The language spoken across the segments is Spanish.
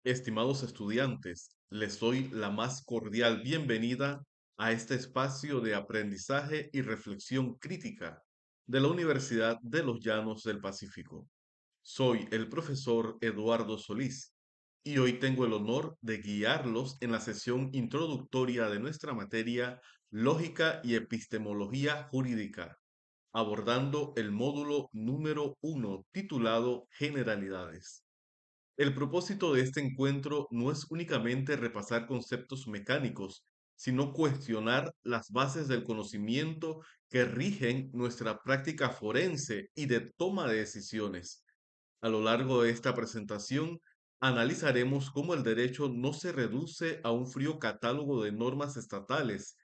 Estimados estudiantes, les doy la más cordial bienvenida a este espacio de aprendizaje y reflexión crítica de la Universidad de los Llanos del Pacífico. Soy el profesor Eduardo Solís y hoy tengo el honor de guiarlos en la sesión introductoria de nuestra materia Lógica y Epistemología Jurídica, abordando el módulo número 1 titulado Generalidades. El propósito de este encuentro no es únicamente repasar conceptos mecánicos, sino cuestionar las bases del conocimiento que rigen nuestra práctica forense y de toma de decisiones. A lo largo de esta presentación, analizaremos cómo el derecho no se reduce a un frío catálogo de normas estatales,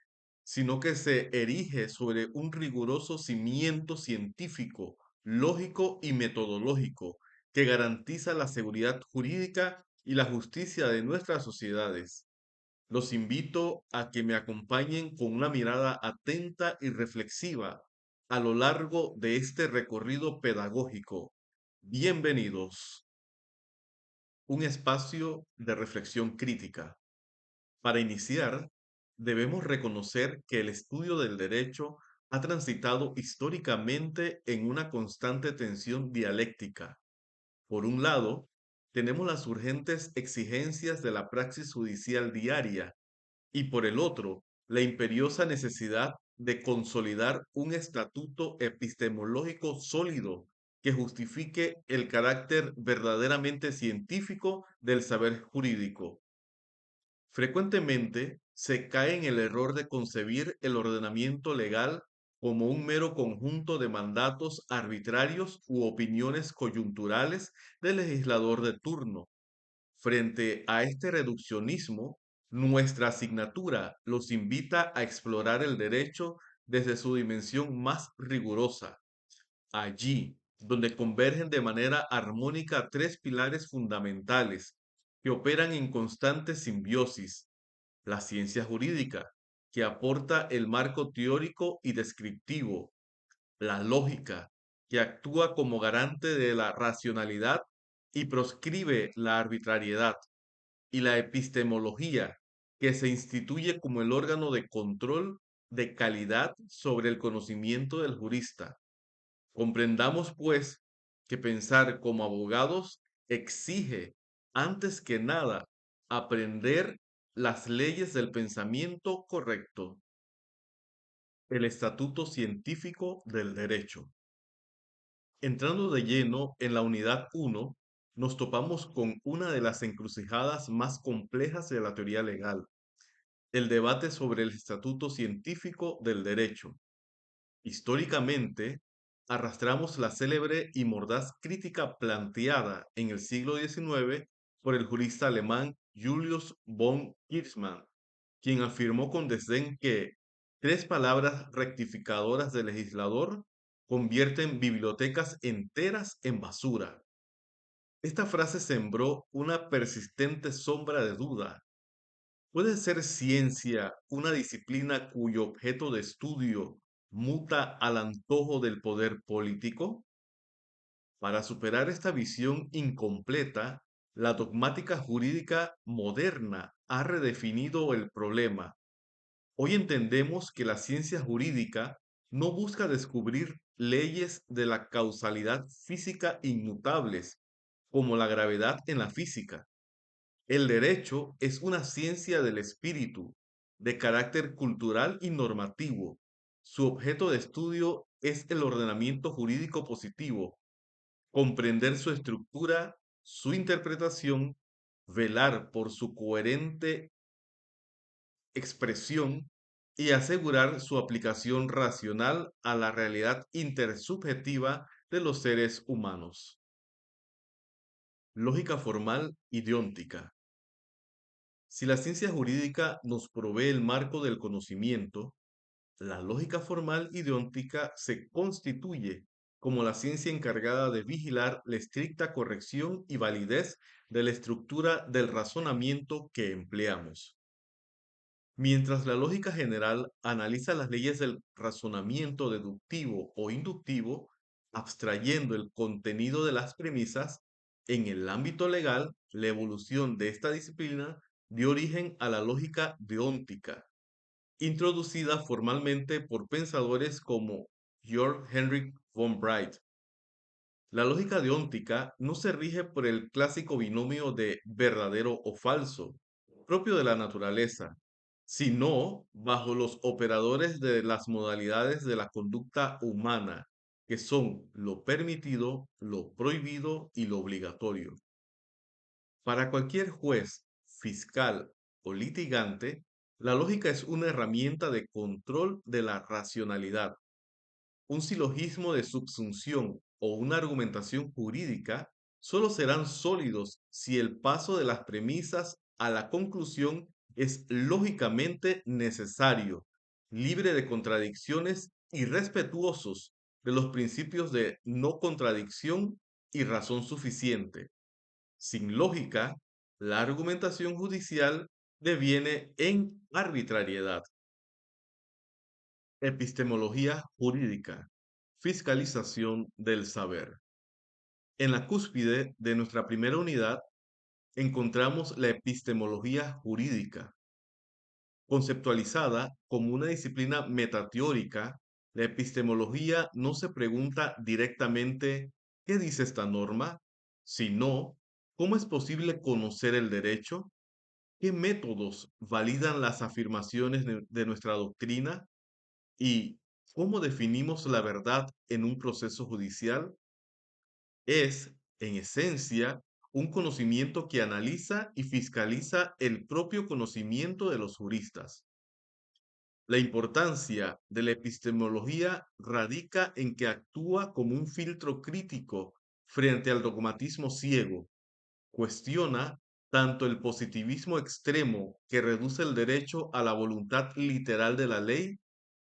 sino que se erige sobre un riguroso cimiento científico, lógico y metodológico que garantiza la seguridad jurídica y la justicia de nuestras sociedades. Los invito a que me acompañen con una mirada atenta y reflexiva a lo largo de este recorrido pedagógico. Bienvenidos. Un espacio de reflexión crítica. Para iniciar, debemos reconocer que el estudio del derecho ha transitado históricamente en una constante tensión dialéctica. Por un lado, tenemos las urgentes exigencias de la praxis judicial diaria y por el otro, la imperiosa necesidad de consolidar un estatuto epistemológico sólido que justifique el carácter verdaderamente científico del saber jurídico. Frecuentemente se cae en el error de concebir el ordenamiento legal como un mero conjunto de mandatos arbitrarios u opiniones coyunturales del legislador de turno. Frente a este reduccionismo, nuestra asignatura los invita a explorar el derecho desde su dimensión más rigurosa. Allí, donde convergen de manera armónica tres pilares fundamentales que operan en constante simbiosis: la ciencia jurídica, que aporta el marco teórico y descriptivo; la lógica, que actúa como garante de la racionalidad y proscribe la arbitrariedad; y la epistemología, que se instituye como el órgano de control de calidad sobre el conocimiento del jurista. Comprendamos, pues, que pensar como abogados exige, antes que nada, aprender las leyes del pensamiento correcto. El Estatuto Científico del Derecho. Entrando de lleno en la unidad 1, nos topamos con una de las encrucijadas más complejas de la teoría legal: el debate sobre el estatuto científico del derecho. Históricamente, arrastramos la célebre y mordaz crítica planteada en el siglo XIX por el jurista alemán Julius von Hirschman, quien afirmó con desdén que tres palabras rectificadoras del legislador convierten bibliotecas enteras en basura. Esta frase sembró una persistente sombra de duda. ¿Puede ser ciencia una disciplina cuyo objeto de estudio muta al antojo del poder político? Para superar esta visión incompleta, la dogmática jurídica moderna ha redefinido el problema. Hoy entendemos que la ciencia jurídica no busca descubrir leyes de la causalidad física inmutables, como la gravedad en la física. El derecho es una ciencia del espíritu, de carácter cultural y normativo. Su objeto de estudio es el ordenamiento jurídico positivo, comprender su estructura, su interpretación, velar por su coherente expresión y asegurar su aplicación racional a la realidad intersubjetiva de los seres humanos. Lógica formal y deóntica. Si la ciencia jurídica nos provee el marco del conocimiento, la lógica formal y deóntica se constituye como la ciencia encargada de vigilar la estricta corrección y validez de la estructura del razonamiento que empleamos. Mientras la lógica general analiza las leyes del razonamiento deductivo o inductivo, abstrayendo el contenido de las premisas, en el ámbito legal, la evolución de esta disciplina dio origen a la lógica deóntica, introducida formalmente por pensadores como Georg Henrik von Wright. La lógica deóntica no se rige por el clásico binomio de verdadero o falso, propio de la naturaleza, sino bajo los operadores de las modalidades de la conducta humana, que son lo permitido, lo prohibido y lo obligatorio. Para cualquier juez, fiscal o litigante, la lógica es una herramienta de control de la racionalidad. Un silogismo de subsunción o una argumentación jurídica solo serán sólidos si el paso de las premisas a la conclusión es lógicamente necesario, libre de contradicciones y respetuosos de los principios de no contradicción y razón suficiente. Sin lógica, la argumentación judicial deviene en arbitrariedad. Epistemología jurídica. Fiscalización del saber. En la cúspide de nuestra primera unidad encontramos la epistemología jurídica. Conceptualizada como una disciplina metateórica, la epistemología no se pregunta directamente ¿qué dice esta norma?, sino ¿cómo es posible conocer el derecho? ¿Qué métodos validan las afirmaciones de nuestra doctrina? ¿Y cómo definimos la verdad en un proceso judicial? Es, en esencia, un conocimiento que analiza y fiscaliza el propio conocimiento de los juristas. La importancia de la epistemología radica en que actúa como un filtro crítico frente al dogmatismo ciego. Cuestiona tanto el positivismo extremo que reduce el derecho a la voluntad literal de la ley,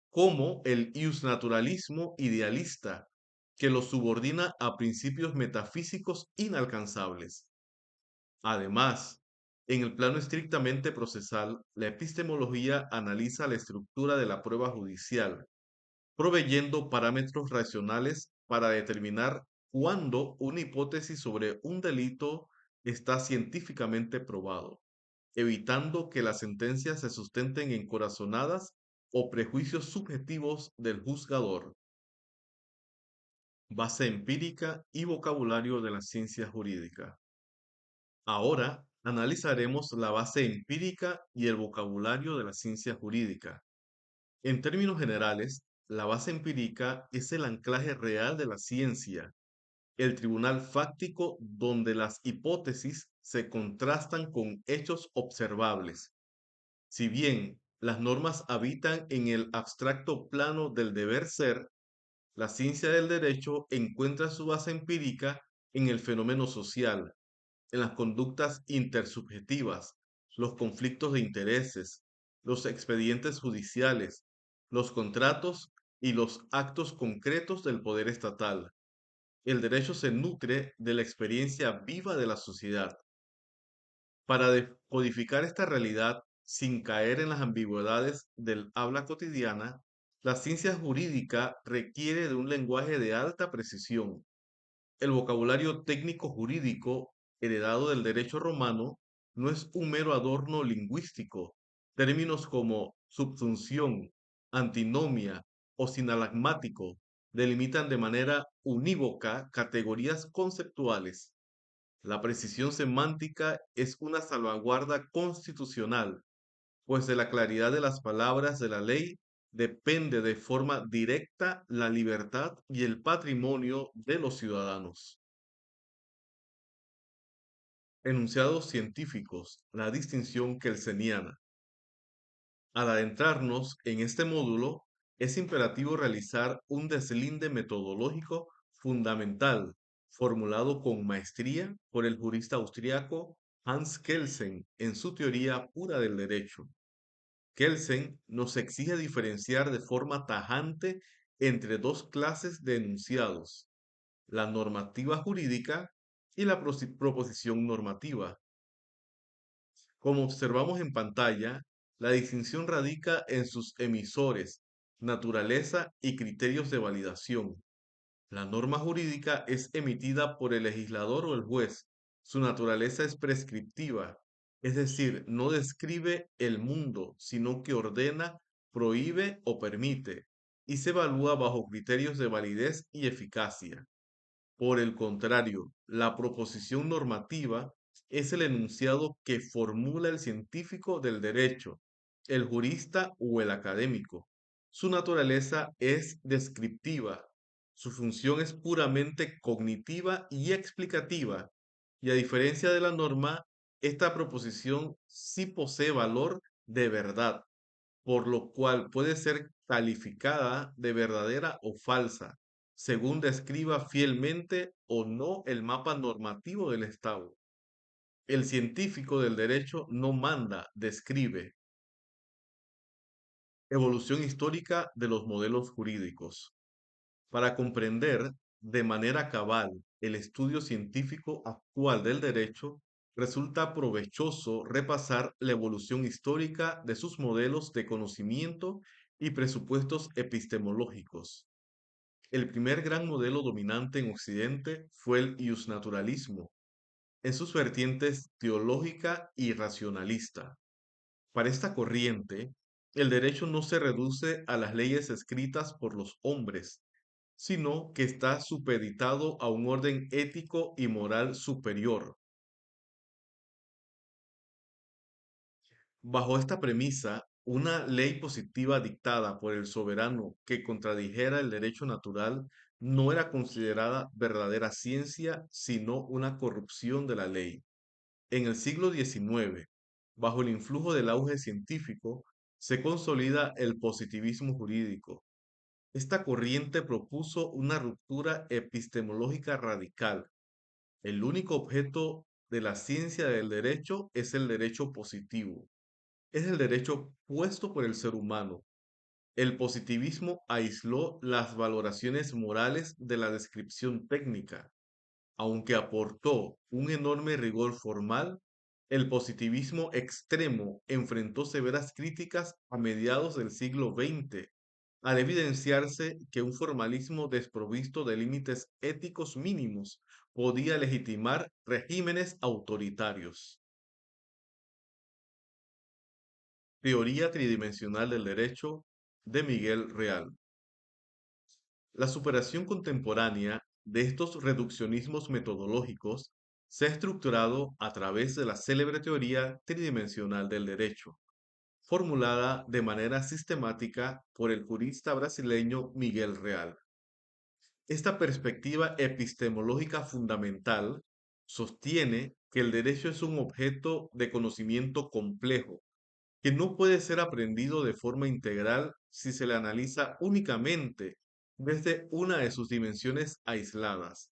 como el iusnaturalismo idealista, que lo subordina a principios metafísicos inalcanzables. Además, en el plano estrictamente procesal, la epistemología analiza la estructura de la prueba judicial, proveyendo parámetros racionales para determinar cuándo una hipótesis sobre un delito está científicamente probado, evitando que las sentencias se sustenten en corazonadas o prejuicios subjetivos del juzgador. Base empírica y vocabulario de la ciencia jurídica. Ahora analizaremos la base empírica y el vocabulario de la ciencia jurídica. En términos generales, la base empírica es el anclaje real de la ciencia, el tribunal fáctico donde las hipótesis se contrastan con hechos observables. Si bien las normas habitan en el abstracto plano del deber ser, la ciencia del derecho encuentra su base empírica en el fenómeno social, en las conductas intersubjetivas, los conflictos de intereses, los expedientes judiciales, los contratos y los actos concretos del poder estatal. El derecho se nutre de la experiencia viva de la sociedad. Para codificar esta realidad sin caer en las ambigüedades del habla cotidiana, la ciencia jurídica requiere de un lenguaje de alta precisión. El vocabulario técnico jurídico heredado del derecho romano no es un mero adorno lingüístico. Términos como subsunción, antinomia o sinalagmático delimitan de manera unívoca categorías conceptuales. La precisión semántica es una salvaguarda constitucional, pues de la claridad de las palabras de la ley depende de forma directa la libertad y el patrimonio de los ciudadanos. Enunciados científicos, la distinción kelseniana. Al adentrarnos en este módulo, es imperativo realizar un deslinde metodológico fundamental, formulado con maestría por el jurista austriaco Hans Kelsen en su teoría pura del derecho. Kelsen nos exige diferenciar de forma tajante entre dos clases de enunciados: la normativa jurídica y la proposición normativa. Como observamos en pantalla, la distinción radica en sus emisores, naturaleza y criterios de validación. La norma jurídica es emitida por el legislador o el juez, Su naturaleza es prescriptiva, es decir, no describe el mundo, sino que ordena, prohíbe o permite, y se evalúa bajo criterios de validez y eficacia. Por el contrario, la proposición normativa es el enunciado que formula el científico del derecho, el jurista o el académico. Su naturaleza es descriptiva, su función es puramente cognitiva y explicativa, y a diferencia de la norma, esta proposición sí posee valor de verdad, por lo cual puede ser calificada de verdadera o falsa, según describa fielmente o no el mapa normativo del Estado. El científico del derecho no manda, describe. Evolución histórica de los modelos jurídicos. Para comprender de manera cabal el estudio científico actual del derecho, resulta provechoso repasar la evolución histórica de sus modelos de conocimiento y presupuestos epistemológicos. El primer gran modelo dominante en Occidente fue el iusnaturalismo, en sus vertientes teológica y racionalista. Para esta corriente, el derecho no se reduce a las leyes escritas por los hombres, sino que está supeditado a un orden ético y moral superior. Bajo esta premisa, una ley positiva dictada por el soberano que contradijera el derecho natural no era considerada verdadera ciencia, sino una corrupción de la ley. En el siglo XIX, bajo el influjo del auge científico, se consolida el positivismo jurídico. Esta corriente propuso una ruptura epistemológica radical. El único objeto de la ciencia del derecho es el derecho positivo. Es el derecho puesto por el ser humano. El positivismo aisló las valoraciones morales de la descripción técnica. Aunque aportó un enorme rigor formal, el positivismo extremo enfrentó severas críticas a mediados del siglo XX, al evidenciarse que un formalismo desprovisto de límites éticos mínimos podía legitimar regímenes autoritarios. Teoría tridimensional del derecho de Miguel Real. La superación contemporánea de estos reduccionismos metodológicos se ha estructurado a través de la célebre teoría tridimensional del derecho, formulada de manera sistemática por el jurista brasileño Miguel Real. Esta perspectiva epistemológica fundamental sostiene que el derecho es un objeto de conocimiento complejo, que no puede ser aprendido de forma integral si se le analiza únicamente desde una de sus dimensiones aisladas,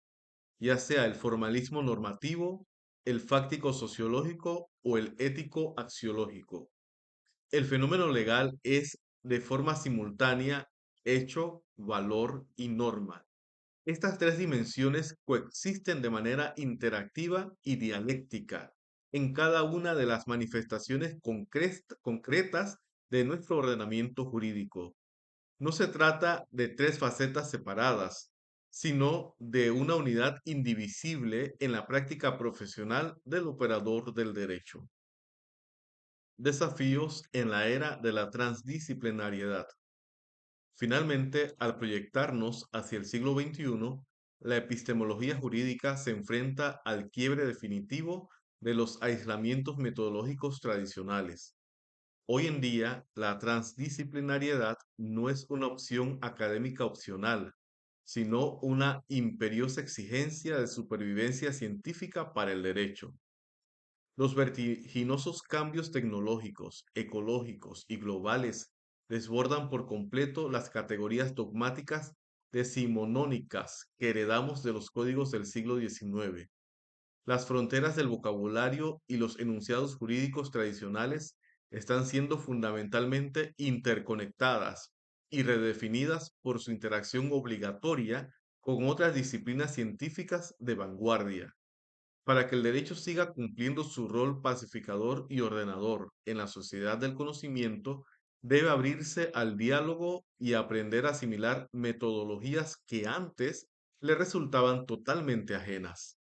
ya sea el formalismo normativo, el fáctico sociológico o el ético axiológico. El fenómeno legal es de forma simultánea hecho, valor y norma. Estas tres dimensiones coexisten de manera interactiva y dialéctica en cada una de las manifestaciones concretas de nuestro ordenamiento jurídico. No se trata de tres facetas separadas, sino de una unidad indivisible en la práctica profesional del operador del derecho. Desafíos en la era de la transdisciplinariedad. Finalmente, al proyectarnos hacia el siglo XXI, la epistemología jurídica se enfrenta al quiebre definitivo de los aislamientos metodológicos tradicionales. Hoy en día, la transdisciplinariedad no es una opción académica opcional, sino una imperiosa exigencia de supervivencia científica para el derecho. Los vertiginosos cambios tecnológicos, ecológicos y globales desbordan por completo las categorías dogmáticas decimonónicas que heredamos de los códigos del siglo XIX. Las fronteras del vocabulario y los enunciados jurídicos tradicionales están siendo fundamentalmente interconectadas y redefinidas por su interacción obligatoria con otras disciplinas científicas de vanguardia. Para que el derecho siga cumpliendo su rol pacificador y ordenador en la sociedad del conocimiento, debe abrirse al diálogo y aprender a asimilar metodologías que antes le resultaban totalmente ajenas.